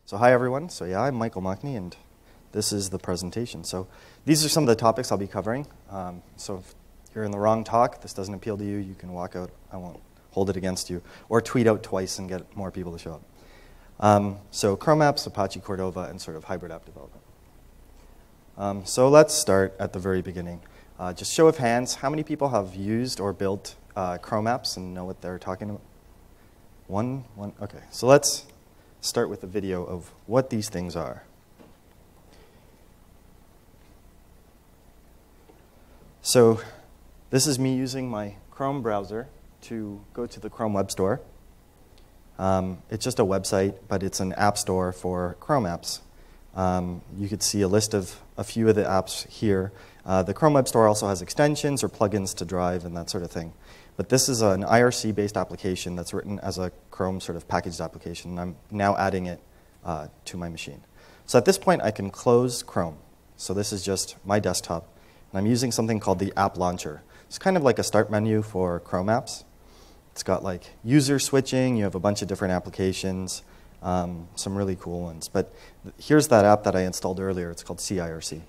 So hi everyone. So yeah, I'm Michal Mocny, and this is the presentation. So these are some of the topics I'll be covering. So if you're in the wrong talk, this doesn't appeal to you, you can walk out. I won't hold it against you. Or tweet out twice and get more people to show up. So Chrome apps, Apache Cordova, and sort of hybrid app development. So let's start at the very beginning. Just show of hands, how many people have used or built Chrome apps and know what they're talking about? One? Okay, so let's start with a video of what these things are. So this is me using my Chrome browser to go to the Chrome Web Store. It's just a website, but it's an app store for Chrome apps. You could see a list of a few of the apps here. The Chrome Web Store also has extensions or plugins to drive and that sort of thing. But this is an IRC-based application that's written as a Chrome sort of packaged application, and I'm now adding it to my machine. So at this point, I can close Chrome. So this is just my desktop, and I'm using something called the App Launcher. It's kind of like a start menu for Chrome apps. It's got like user switching. You have a bunch of different applications, some really cool ones. But here's that app that I installed earlier. It's called CIRC.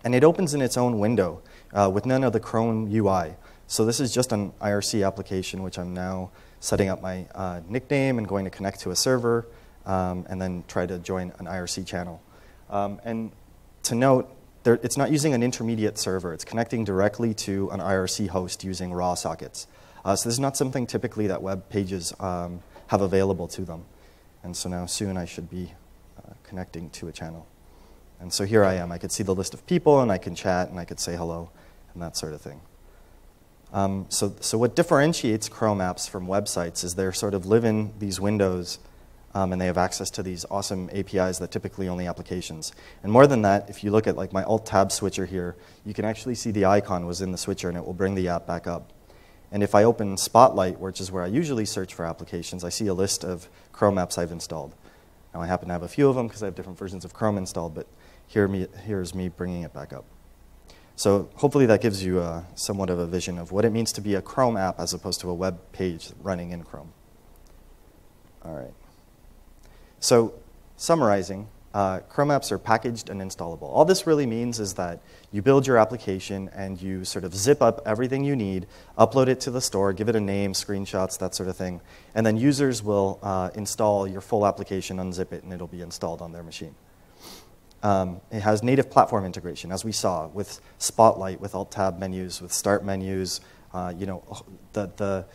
And it opens in its own window with none of the Chrome UI. So this is just an IRC application, which I'm now setting up my nickname and going to connect to a server and then try to join an IRC channel. And to note, it's not using an intermediate server. It's connecting directly to an IRC host using raw sockets. So this is not something typically that web pages have available to them. And so now soon I should be connecting to a channel. And so here I am. I could see the list of people, and I can chat, and I could say hello, and that sort of thing. So what differentiates Chrome apps from websites is they sort of live in these windows, and they have access to these awesome APIs that typically only applications. And more than that, if you look at like my Alt-Tab switcher here, you can actually see the icon was in the switcher, and it will bring the app back up. And if I open Spotlight, which is where I usually search for applications, I see a list of Chrome apps I've installed. Now I happen to have a few of them because I have different versions of Chrome installed, but here's me bringing it back up. So hopefully that gives you somewhat of a vision of what it means to be a Chrome app as opposed to a web page running in Chrome. All right. So summarizing, Chrome apps are packaged and installable. All this really means is that you build your application and you sort of zip up everything you need, upload it to the store, give it a name, screenshots, that sort of thing, and then users will install your full application, unzip it, and it'll be installed on their machine. It has native platform integration, as we saw, with Spotlight, with Alt-Tab menus, with Start menus. The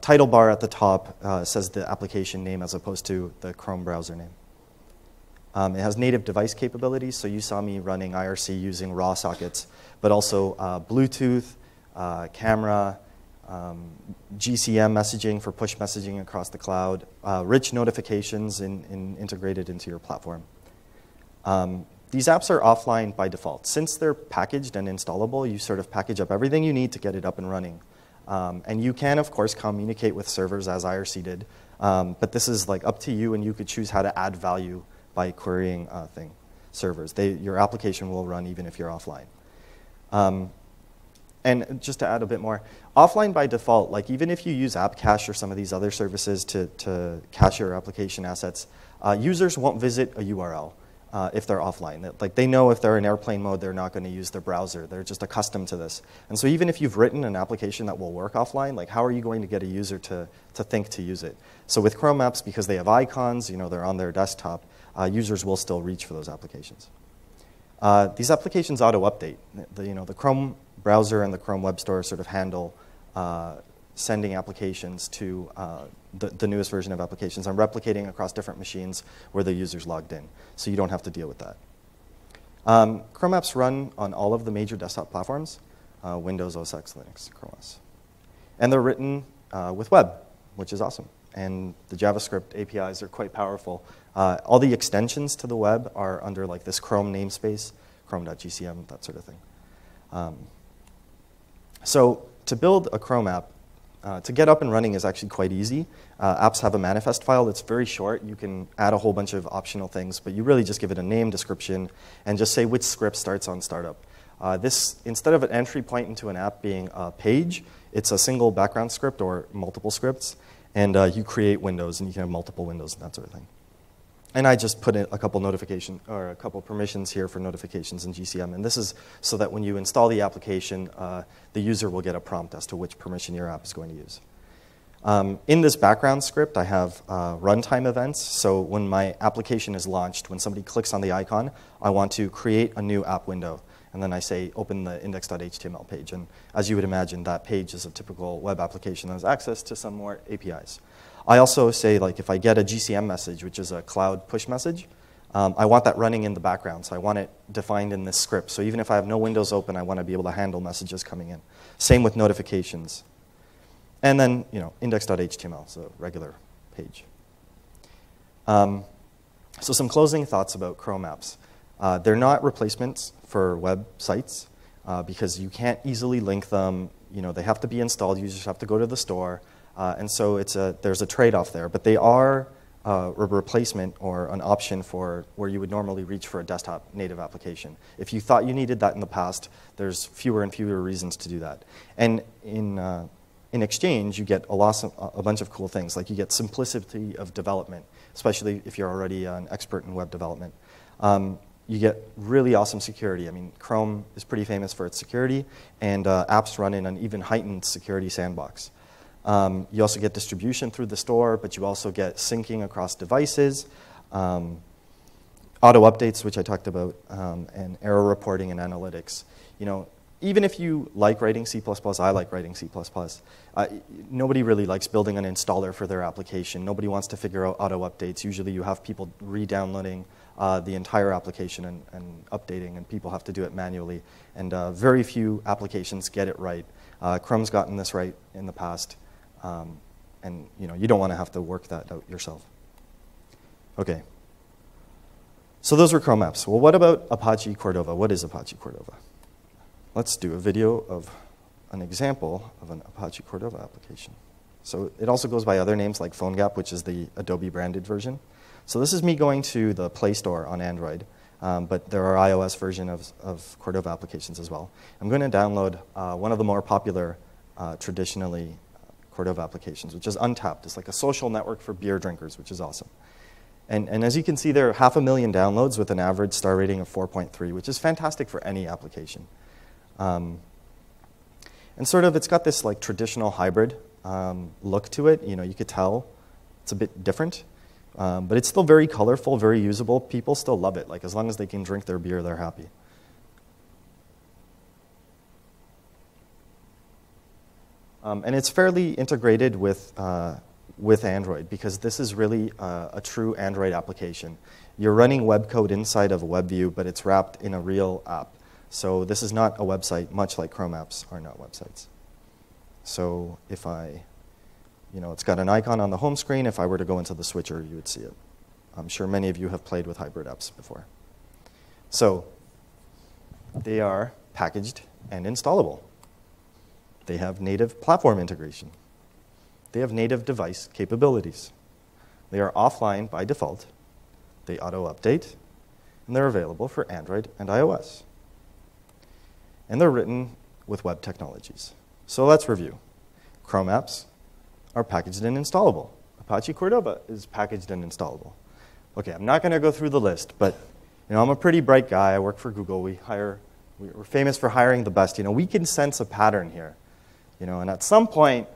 title bar at the top says the application name as opposed to the Chrome browser name. It has native device capabilities, so you saw me running IRC using raw sockets, but also Bluetooth, camera, GCM messaging for push messaging across the cloud, rich notifications integrated into your platform. These apps are offline by default. Since they're packaged and installable, you sort of package up everything you need to get it up and running. And you can, of course, communicate with servers as IRC did. But this is like up to you, and you could choose how to add value by querying servers. Your application will run even if you're offline. And just to add a bit more, offline by default, like even if you use App Cache or some of these other services to cache your application assets, users won't visit a URL. If they're offline. Like they know if they're in airplane mode, they're not going to use their browser. They're just accustomed to this. And so even if you've written an application that will work offline, like how are you going to get a user to think to use it? So with Chrome apps, because they have icons, they're on their desktop, users will still reach for those applications. These applications auto-update. The Chrome browser and the Chrome Web Store sort of handle sending applications to the newest version of applications. I'm replicating across different machines where the user's logged in, so you don't have to deal with that. Chrome apps run on all of the major desktop platforms, Windows, OS X, Linux, Chrome OS. And they're written with web, which is awesome. And the JavaScript APIs are quite powerful. All the extensions to the web are under like this Chrome namespace, chrome.gcm, that sort of thing. So to build a Chrome app, to get up and running is actually quite easy. Apps have a manifest file that's very short. You can add a whole bunch of optional things, but you really just give it a name, description, and just say which script starts on startup. This, instead of an entry point into an app being a page, it's a single background script or multiple scripts, and you create windows, and you can have multiple windows and that sort of thing. And I just put in a couple notification or a couple permissions here for notifications in GCM. And this is so that when you install the application, the user will get a prompt as to which permission your app is going to use. In this background script, I have runtime events. So when my application is launched, when somebody clicks on the icon, I want to create a new app window. And then I say, open the index.html page. And as you would imagine, that page is a typical web application that has access to some more APIs. I also say, like, if I get a GCM message, which is a cloud push message, I want that running in the background. So I want it defined in this script. So even if I have no windows open, I want to be able to handle messages coming in. Same with notifications. And then, index.html, so regular page. So some closing thoughts about Chrome apps. They're not replacements for websites because you can't easily link them. They have to be installed. Users have to go to the store. And so there's a trade-off there. But they are a replacement or an option for where you would normally reach for a desktop native application. If you thought you needed that in the past, there's fewer and fewer reasons to do that. And in exchange, you get a bunch of cool things. Like you get simplicity of development, especially if you're already an expert in web development. You get really awesome security. I mean, Chrome is pretty famous for its security, and apps run in an even heightened security sandbox. You also get distribution through the store, but you also get syncing across devices, auto updates, which I talked about, and error reporting and analytics. Even if you like writing C++, I like writing C++. Nobody really likes building an installer for their application. Nobody wants to figure out auto updates. Usually you have people re-downloading the entire application and updating, and people have to do it manually. And very few applications get it right. Chrome's gotten this right in the past. And you don't want to have to work that out yourself. Okay. So those were Chrome apps. Well, what about Apache Cordova? What is Apache Cordova? Let's do a video of an example of an Apache Cordova application. So it also goes by other names like PhoneGap, which is the Adobe branded version. So this is me going to the Play Store on Android, but there are iOS versions of Cordova applications as well. I'm going to download one of the more popular traditionally Cordova applications, which is Untapped. It's like a social network for beer drinkers, which is awesome. And as you can see, there are 500,000 downloads with an average star rating of 4.3, which is fantastic for any application. And sort of, it's got this like traditional hybrid look to it. You could tell it's a bit different, but it's still very colorful, very usable. People still love it. Like as long as they can drink their beer, they're happy. And it's fairly integrated with Android because this is really a true Android application. You're running web code inside of a WebView, but it's wrapped in a real app. So this is not a website, much like Chrome apps are not websites. So if it's got an icon on the home screen. If I were to go into the switcher, you would see it. I'm sure many of you have played with hybrid apps before. So they are packaged and installable. They have native platform integration. They have native device capabilities. They are offline by default. They auto-update. And they're available for Android and iOS. And they're written with web technologies. So let's review. Chrome apps are packaged and installable. Apache Cordova is packaged and installable. Okay, I'm not going to go through the list, but I'm a pretty bright guy. I work for Google. We're famous for hiring the best. We can sense a pattern here. And at some point,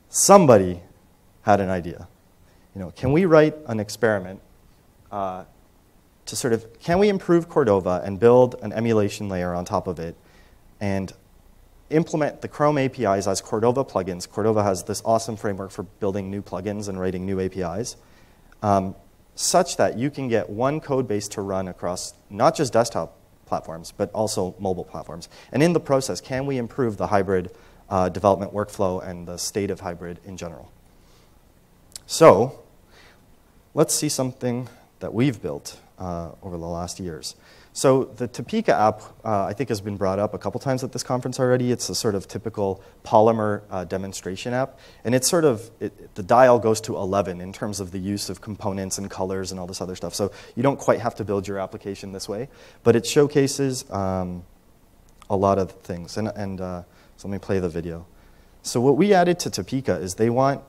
somebody had an idea. Can we write an experiment to sort of, can we improve Cordova and build an emulation layer on top of it and implement the Chrome APIs as Cordova plugins? Cordova has this awesome framework for building new plugins and writing new APIs, such that you can get one code base to run across not just desktop platforms, but also mobile platforms. And in the process, can we improve the hybrid development workflow and the state of hybrid in general? So let's see something that we've built over the last years. So the Topeka app, I think, has been brought up a couple times at this conference already. It's a sort of typical Polymer demonstration app. And it's sort of, the dial goes to 11 in terms of the use of components and colors and all this other stuff. So you don't quite have to build your application this way. But it showcases a lot of things. So let me play the video. So what we added to Topeka is they want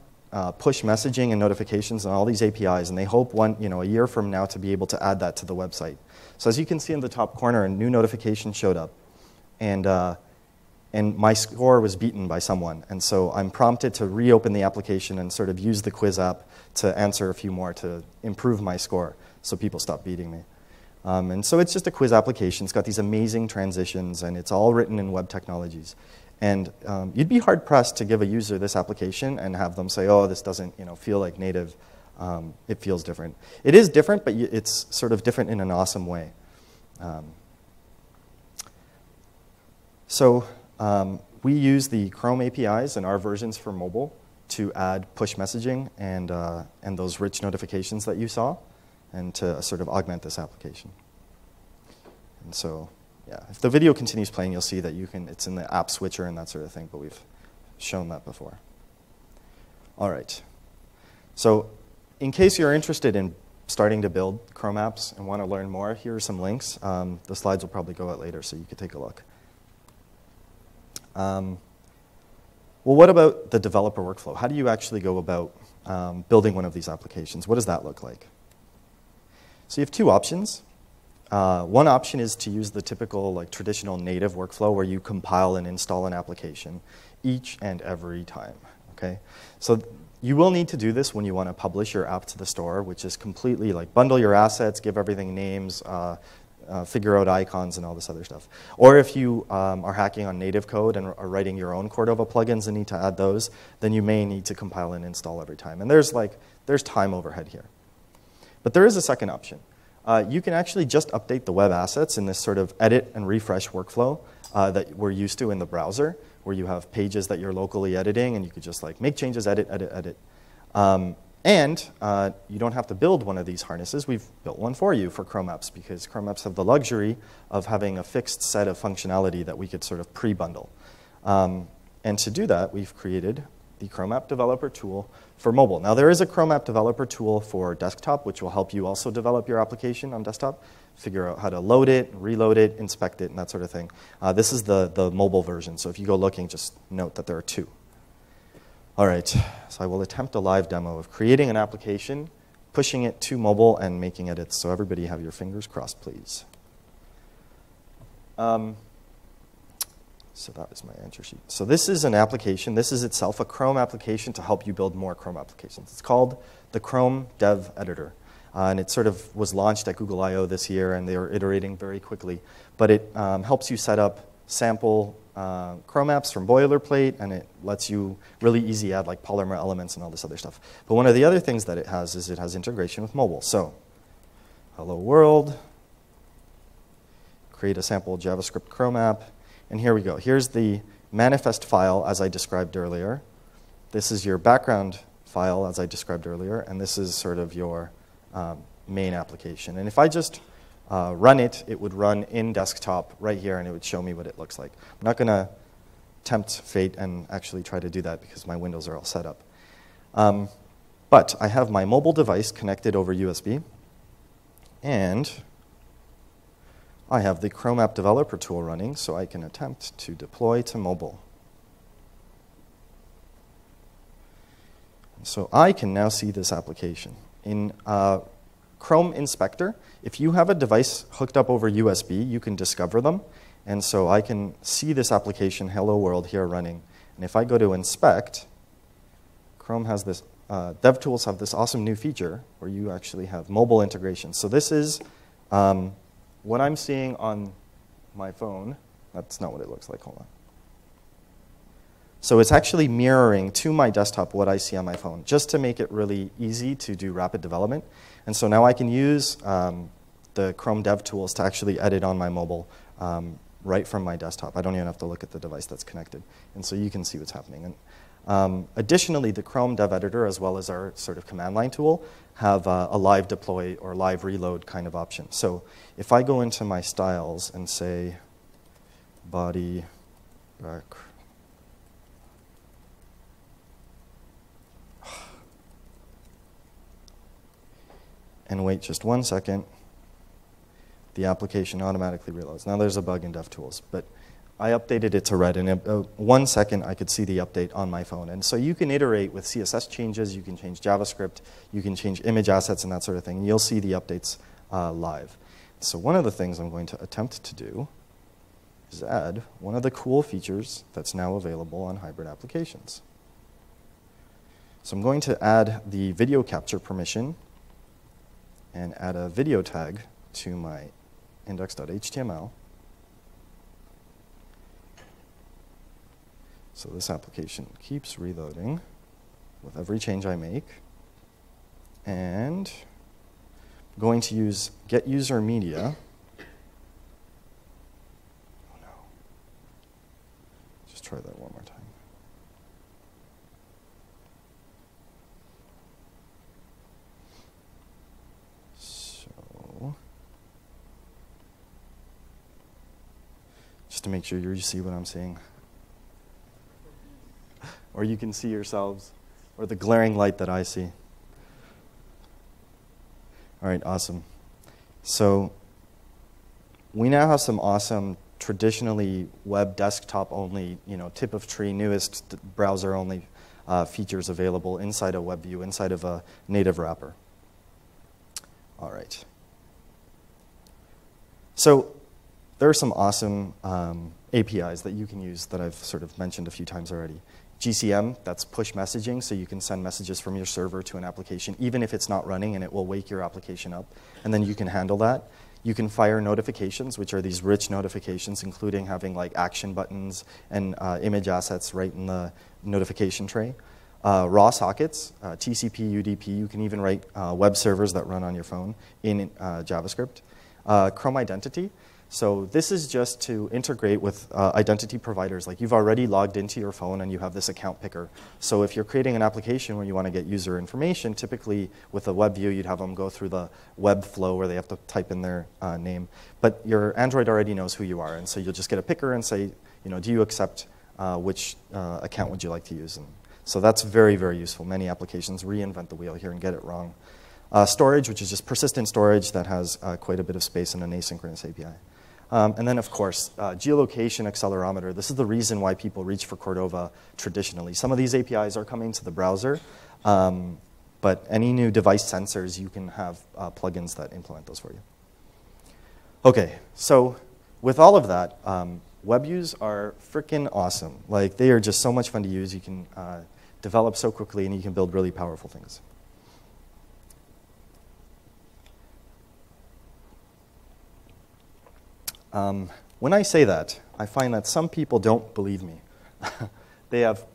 push messaging and notifications and all these APIs, and they hope a year from now to be able to add that to the website. So as you can see in the top corner, a new notification showed up, and my score was beaten by someone. And so I'm prompted to reopen the application and sort of use the quiz app to answer a few more to improve my score so people stop beating me. And so it's just a quiz application. It's got these amazing transitions, and it's all written in web technologies. And you'd be hard-pressed to give a user this application and have them say, oh, this doesn't feel like native. It feels different. It is different, but it's sort of different in an awesome way. We use the Chrome APIs and our versions for mobile to add push messaging and those rich notifications that you saw, and to sort of augment this application. And so, yeah, if the video continues playing, you'll see that it's in the app switcher and that sort of thing, but we've shown that before. All right. So in case you're interested in starting to build Chrome apps and want to learn more, here are some links. The slides will probably go out later, so you could take a look. Well, what about the developer workflow? How do you actually go about building one of these applications? What does that look like? So you have two options. One option is to use the typical traditional native workflow where you compile and install an application each and every time. Okay? So you will need to do this when you want to publish your app to the store, which is completely bundle your assets, give everything names, figure out icons and all this other stuff. Or if you are hacking on native code and are writing your own Cordova plugins and need to add those, then you may need to compile and install every time. And there's time overhead here. But there is a second option. You can actually just update the web assets in this sort of edit and refresh workflow that we're used to in the browser, where you have pages that you're locally editing, and you could just make changes, edit, edit, edit. And you don't have to build one of these harnesses. We've built one for you for Chrome apps, because Chrome apps have the luxury of having a fixed set of functionality that we could sort of pre-bundle. And to do that, we've created the Chrome App Developer tool for mobile. Now, there is a Chrome App Developer tool for desktop, which will help you also develop your application on desktop, figure out how to load it, reload it, inspect it, and that sort of thing. This is the mobile version, so if you go looking, just note that there are two. All right, so I will attempt a live demo of creating an application, pushing it to mobile, and making edits. So everybody have your fingers crossed, please. So that was my answer sheet. So this is an application. This is itself a Chrome application to help you build more Chrome applications. It's called the Chrome Dev Editor. And it sort of was launched at Google I/O this year, and they are iterating very quickly. But it helps you set up sample Chrome apps from boilerplate, and it lets you really easy add Polymer elements and all this other stuff. But one of the other things that it has is it has integration with mobile. So hello world, create a sample JavaScript Chrome app. And here we go. Here's the manifest file, as I described earlier. This is your background file, as I described earlier. And this is sort of your main application. And if I just run it, it would run in desktop right here, and it would show me what it looks like. I'm not going to tempt fate and actually try to do that because my windows are all set up. But I have my mobile device connected over USB. And I have the Chrome App Developer tool running, so I can attempt to deploy to mobile. So I can now see this application. In Chrome Inspector, if you have a device hooked up over USB, you can discover them. And so I can see this application, Hello World, here running. And if I go to Inspect, Chrome has this, DevTools have this awesome new feature where you actually have mobile integration. So this is what I'm seeing on my phone. That's not what it looks like. Hold on. So it's actually mirroring to my desktop what I see on my phone, just to make it really easy to do rapid development. And so now I can use the Chrome Dev Tools to actually edit on my mobile right from my desktop. I don't even have to look at the device that's connected. And so you can see what's happening. And additionally, the Chrome Dev Editor, as well as our sort of command line tool, have a live deploy or live reload kind of option. So if I go into my styles and say body back, and wait just 1 second, the application automatically reloads. Now there's a bug in DevTools, but I updated it to red, and in 1 second I could see the update on my phone. And so you can iterate with CSS changes, you can change JavaScript, you can change image assets and that sort of thing, and you'll see the updates live. So one of the things I'm going to attempt to do is add one of the cool features that's now available on hybrid applications. So I'm going to add the video capture permission and add a video tag to my index.html. So this application keeps reloading with every change I make. And I'm going to use getUserMedia. Oh no. Just try that one more time. So, just to make sure you see what I'm seeing. Or you can see yourselves, or the glaring light that I see. All right, awesome. So we now have some awesome, traditionally web desktop-only, tip of tree, newest browser-only features available inside of WebView, inside of a native wrapper. All right. So there are some awesome APIs that you can use that I've sort of mentioned a few times already. GCM, that's push messaging, so you can send messages from your server to an application, even if it's not running, and it will wake your application up, and then you can handle that. You can fire notifications, which are these rich notifications, including having like action buttons and image assets right in the notification tray. Raw sockets, TCP, UDP, you can even write web servers that run on your phone in JavaScript. Chrome Identity. So this is just to integrate with identity providers. Like you've already logged into your phone and you have this account picker. So if you're creating an application where you want to get user information, typically with a WebView, you'd have them go through the web flow where they have to type in their name. But your Android already knows who you are. And so you'll just get a picker and say, do you accept which account would you like to use? And so that's very, very useful. Many applications reinvent the wheel here and get it wrong. Storage, which is just persistent storage that has quite a bit of space in an asynchronous API. And then, of course, geolocation accelerometer. This is the reason why people reach for Cordova traditionally. Some of these APIs are coming to the browser, but any new device sensors, you can have plugins that implement those for you. OK, so with all of that, WebViews are freaking awesome. Like, they are just so much fun to use. You can develop so quickly, and you can build really powerful things. When I say that, I find that some people don't believe me. They have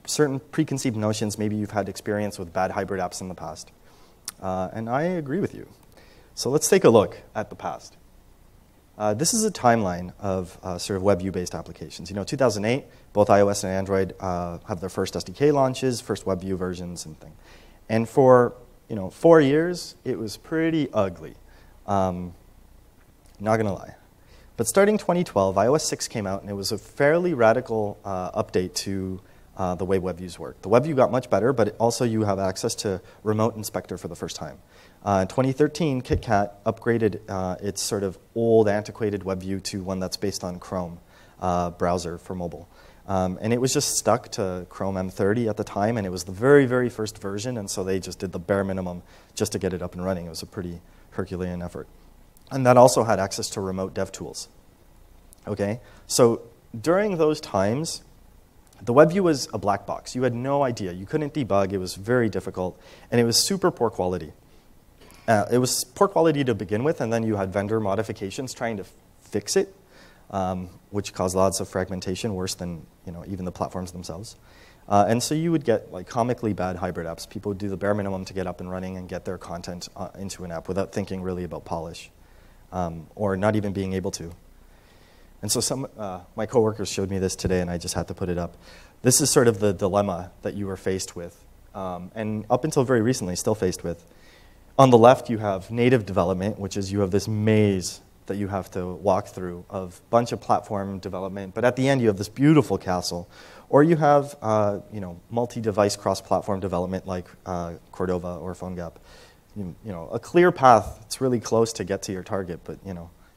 certain preconceived notions. Maybe you've had experience with bad hybrid apps in the past. And I agree with you. So let's take a look at the past. This is a timeline of sort of WebView-based applications. 2008, both iOS and Android have their first SDK launches, first WebView versions and thing. And for 4 years, it was pretty ugly. Not going to lie. But starting 2012, iOS 6 came out, and it was a fairly radical update to the way WebViews work. The WebView got much better, but also you have access to Remote Inspector for the first time. In 2013, KitKat upgraded its sort of old, antiquated WebView to one that's based on Chrome browser for mobile. And it was just stuck to Chrome M30 at the time, and it was the very, very first version, and so they just did the bare minimum just to get it up and running. It was a pretty Herculean effort. And that also had access to remote dev tools. Okay? So during those times, the WebView was a black box. You had no idea. You couldn't debug. It was very difficult. And it was super poor quality. It was poor quality to begin with, and then you had vendor modifications trying to fix it, which caused lots of fragmentation, worse than even the platforms themselves. And so you would get like comically bad hybrid apps. People would do the bare minimum to get up and running and get their content into an app without thinking really about polish. Or not even being able to. And so my coworkers showed me this today, and I just had to put it up. This is sort of the dilemma that you were faced with, and up until very recently still faced with. On the left, you have native development, which is you have this maze that you have to walk through of a bunch of platform development, but at the end you have this beautiful castle. Or you have multi-device cross-platform development like Cordova or PhoneGap. A clear path. It's really close to get to your target, but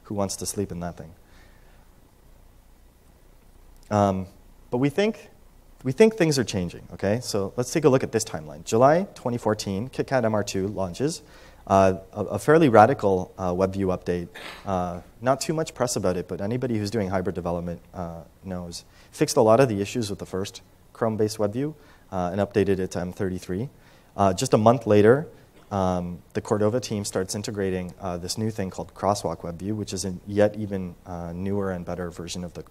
who wants to sleep in that thing? But we think things are changing, okay? So let's take a look at this timeline. July 2014, KitKat MR2 launches. A fairly radical WebView update. Not too much press about it, but anybody who's doing hybrid development knows. Fixed a lot of the issues with the first Chrome-based WebView and updated it to M33. Just a month later, the Cordova team starts integrating this new thing called Crosswalk WebView, which is a yet even newer and better version of the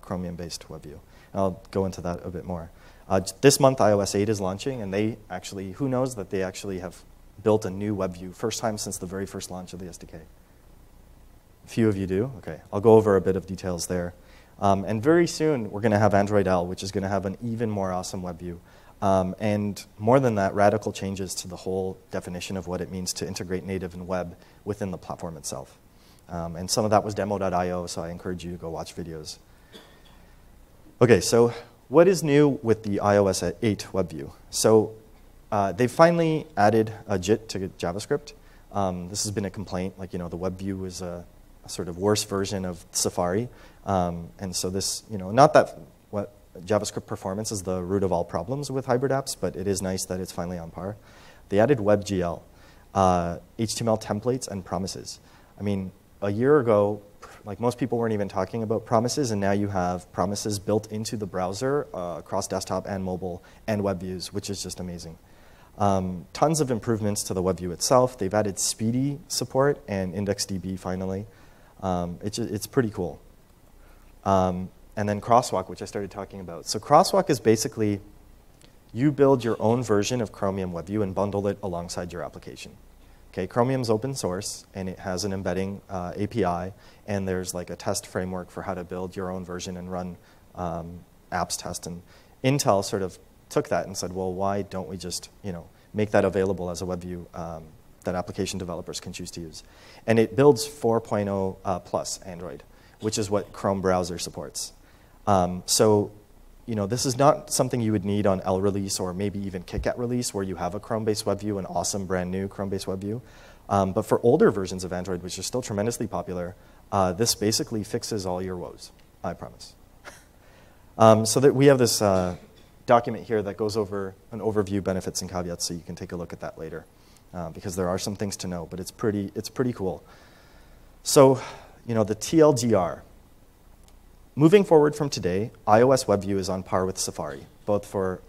Chromium-based WebView. I'll go into that a bit more. This month, iOS 8 is launching, and they actually, who knows that they actually have built a new WebView, first time since the very first launch of the SDK. A few of you do? Okay, I'll go over a bit of details there. And very soon, we're going to have Android L, which is going to have an even more awesome WebView. And more than that, radical changes to the whole definition of what it means to integrate native and web within the platform itself. And some of that was demo.io, so I encourage you to go watch videos. Okay, so what is new with the iOS 8 WebView? So they finally added a JIT to JavaScript. This has been a complaint, like, the WebView was a sort of worse version of Safari. And so this, not that JavaScript performance is the root of all problems with hybrid apps, but it is nice that it's finally on par. They added WebGL, HTML templates, and promises. I mean, a year ago, like, most people weren't even talking about promises, and now you have promises built into the browser across desktop and mobile and web views, which is just amazing. Tons of improvements to the WebView itself. They've added Speedy support and IndexedDB finally. It's pretty cool. And then Crosswalk, which I started talking about. So Crosswalk is basically you build your own version of Chromium WebView and bundle it alongside your application. Okay, Chromium's open source, and it has an embedding API, and there's like a test framework for how to build your own version and run apps test. And Intel sort of took that and said, well, why don't we just make that available as a WebView that application developers can choose to use? And it builds 4.0 plus Android, which is what Chrome browser supports. So this is not something you would need on L release or maybe even KitKat release where you have a Chrome-based WebView, an awesome brand new Chrome-based WebView. But for older versions of Android, which are still tremendously popular, this basically fixes all your woes, I promise. So that we have this document here that goes over an overview, benefits, and caveats, so you can take a look at that later, because there are some things to know, but it's pretty cool. So, the TLDR. Moving forward from today, iOS WebView is on par with Safari, both for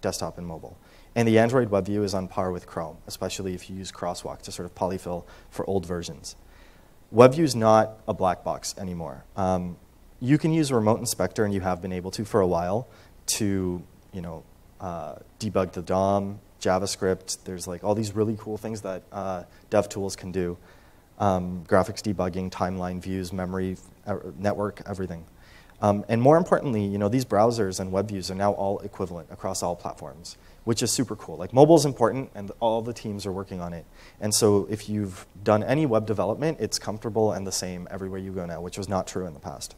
desktop and mobile. And the Android WebView is on par with Chrome, especially if you use Crosswalk to sort of polyfill for old versions. WebView is not a black box anymore. You can use Remote Inspector, and you have been able to for a while, to debug the DOM, JavaScript. There's like all these really cool things that dev tools can do. Graphics debugging, timeline views, memory, network, everything. And more importantly, these browsers and web views are now all equivalent across all platforms, which is super cool. Like, mobile is important, and all the teams are working on it. And so if you've done any web development, it's comfortable and the same everywhere you go now, which was not true in the past.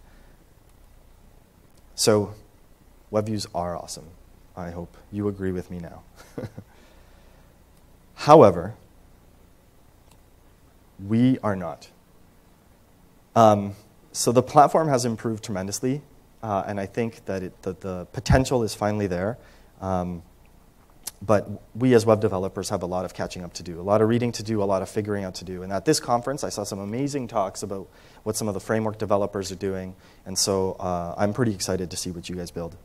So web views are awesome. I hope you agree with me now. However, we are not. So the platform has improved tremendously, and I think that the potential is finally there. But we as web developers have a lot of catching up to do, a lot of reading to do, a lot of figuring out to do. And at this conference, I saw some amazing talks about what some of the framework developers are doing. And so I'm pretty excited to see what you guys build.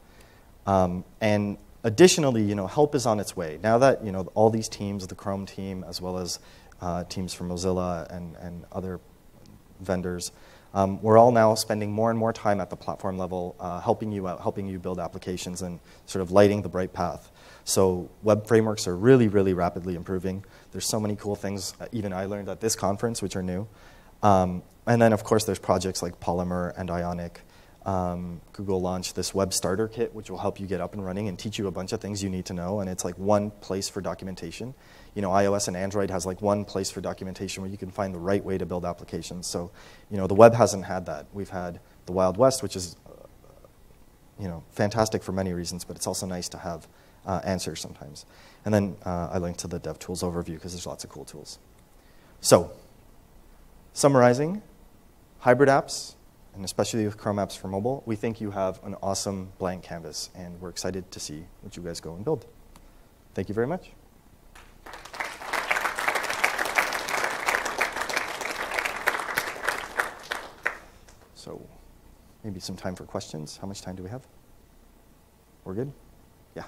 And additionally, help is on its way. Now that all these teams, the Chrome team, as well as teams from Mozilla and other vendors, we're all now spending more and more time at the platform level, helping you out, helping you build applications and sort of lighting the bright path. So web frameworks are really, really rapidly improving. There's so many cool things even I learned at this conference, which are new. And then, of course, there's projects like Polymer and Ionic. Google launched this web starter kit, which will help you get up and running and teach you a bunch of things you need to know. And it's like one place for documentation. iOS and Android has like one place for documentation where you can find the right way to build applications. So, the web hasn't had that. We've had the Wild West, which is, fantastic for many reasons, but it's also nice to have answers sometimes. And then I linked to the DevTools overview because there's lots of cool tools. So, summarizing, hybrid apps and especially with Chrome apps for mobile, we think you have an awesome blank canvas, and we're excited to see what you guys go and build. Thank you very much. So maybe some time for questions. How much time do we have? We're good? Yeah.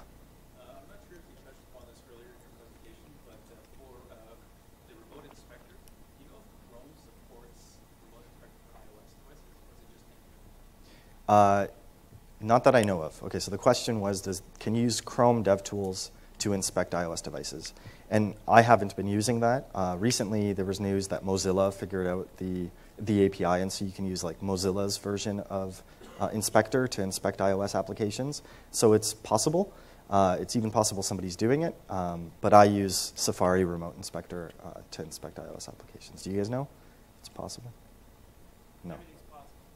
I'm not sure if you touched upon this earlier in your presentation, but for the remote inspector, do you know if Chrome supports remote inspector for iOS devices, or is it just Android? Not that I know of. Okay, so the question was, can you use Chrome DevTools to inspect iOS devices? And I haven't been using that. Recently, there was news that Mozilla figured out the API, and so you can use like Mozilla's version of Inspector to inspect iOS applications. So it's possible. It's even possible somebody's doing it. But I use Safari Remote Inspector to inspect iOS applications. Do you guys know? It's possible? No.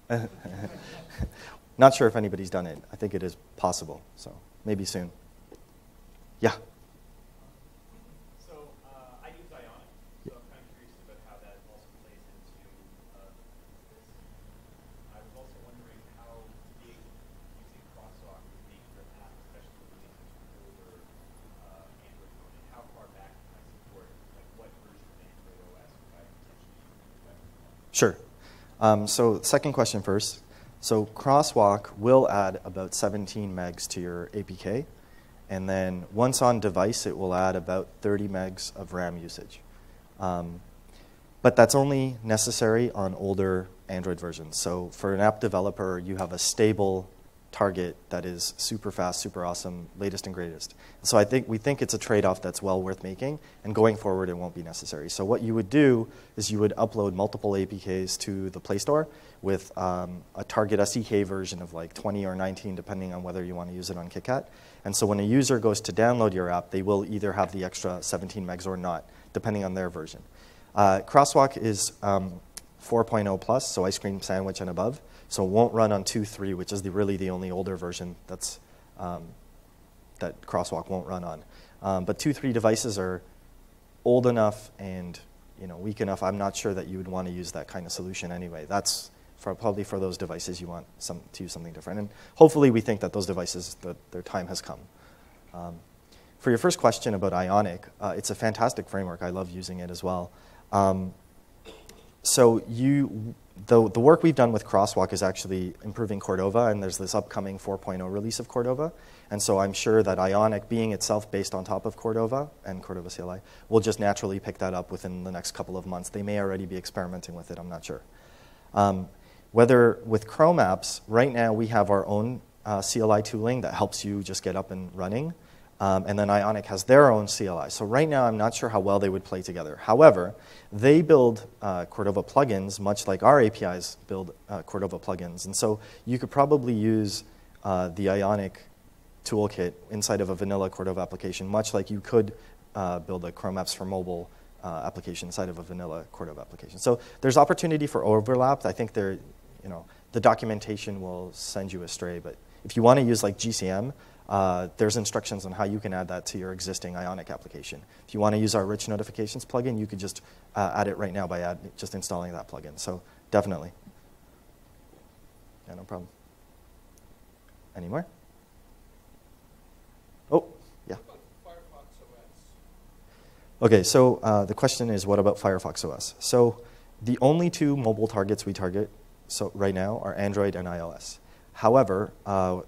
Everything's possible. Not sure if anybody's done it. I think it is possible. So maybe soon. Yeah. So I use Ionic, so I'm kind of curious about how that also plays into this. I was also wondering how big using Crosswalk would be for an app, especially when it's an older Android phone, and how far back can I support, like what version of Android OS would I potentially use? Sure. So second question first. So Crosswalk will add about 17 megs to your APK. And then once on device, it will add about 30 megs of RAM usage. But that's only necessary on older Android versions. So for an app developer, you have a stable target that is super fast, super awesome, latest and greatest. So we think it's a trade-off that's well worth making, and going forward, it won't be necessary. So what you would do is you would upload multiple APKs to the Play Store with a target SDK version of like 20 or 19, depending on whether you want to use it on KitKat. And so when a user goes to download your app, they will either have the extra 17 megs or not, depending on their version. Crosswalk is 4.0 plus, so ice cream sandwich and above. So it won't run on 2.3, which is really the only older version that Crosswalk won't run on. But 2.3 devices are old enough and weak enough. I'm not sure that you would want to use that kind of solution anyway. That's probably for those devices you want to use something different. And hopefully we think that those devices, their time has come. For your first question about Ionic, it's a fantastic framework. I love using it as well. So the work we've done with Crosswalk is actually improving Cordova, and there's this upcoming 4.0 release of Cordova. And so I'm sure that Ionic, being itself based on top of Cordova and Cordova CLI, will just naturally pick that up within the next couple of months. They may already be experimenting with it, I'm not sure. Whether with Chrome apps, right now we have our own CLI tooling that helps you just get up and running. And then Ionic has their own CLI. So right now, I'm not sure how well they would play together. However, they build Cordova plugins, much like our APIs build Cordova plugins. And so you could probably use the Ionic toolkit inside of a vanilla Cordova application, much like you could build a Chrome apps for mobile application inside of a vanilla Cordova application. So there's opportunity for overlap. I think the documentation will send you astray. But if you want to use like GCM, there's instructions on how you can add that to your existing Ionic application. If you want to use our rich notifications plugin, you could just add it right now by just installing that plugin. So definitely. Yeah, no problem. Any more? Oh, yeah. What about Firefox OS? OK, so the question is, what about Firefox OS? So the only two mobile targets we target right now are Android and iOS. However,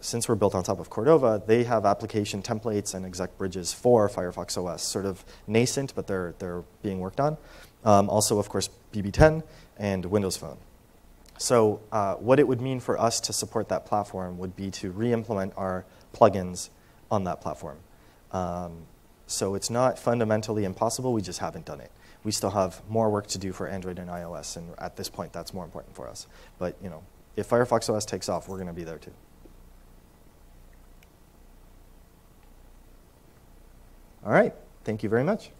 since we're built on top of Cordova, they have application templates and exec bridges for Firefox OS, sort of nascent, but they're being worked on. Also, of course, BB10 and Windows Phone. So what it would mean for us to support that platform would be to re-implement our plugins on that platform. So it's not fundamentally impossible. We just haven't done it. We still have more work to do for Android and iOS, and at this point, that's more important for us. But if Firefox OS takes off, we're going to be there too. All right. Thank you very much.